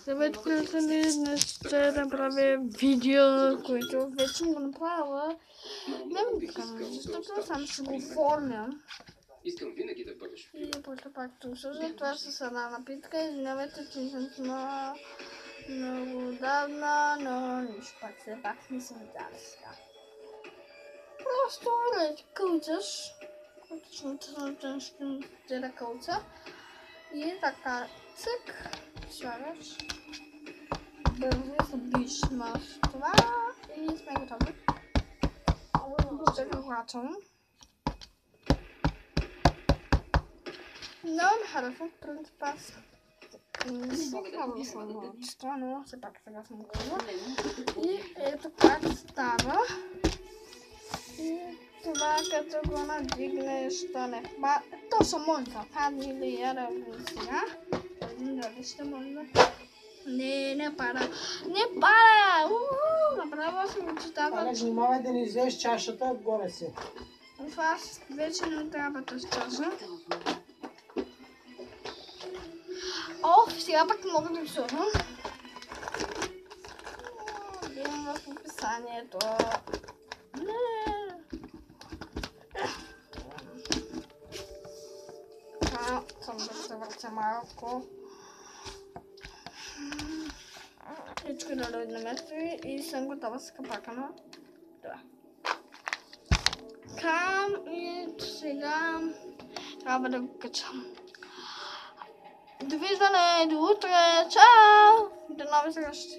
Давайте днес ще направя видео, което вече го направила. Не така, защото само ще го оформям. Искам винаги да бъдеш. И после пак тук също. Това с една напитка. Извинявайте, че не съм много отдавна, но нищо пак все пак не съм видяли сега. Просто кълчаш. Точно ще да кълца. И така, цък, слагаш. Бързи забиш на това и сме готови. Ще го глачам. Много ми харесва, в принцип аз не съм харесвам младичество, но все пак сега съм готова. И ето как става. И това като го надигнеш, то не хвана. То само не хвана или я да го сега. Дали ще може да... Не пара. Не пара! Направо съм читава. Аля, внимавай да не взеш чашата, горе си. Това вече не трябва да чаша. Сега пък мога да псувам. Гледам в описанието. Само да се въртя малко. Всичко да дойде на место и съм готова с капака на това. И сега трябва да го качам. Довиждане, до утре, чао! До нови срещи!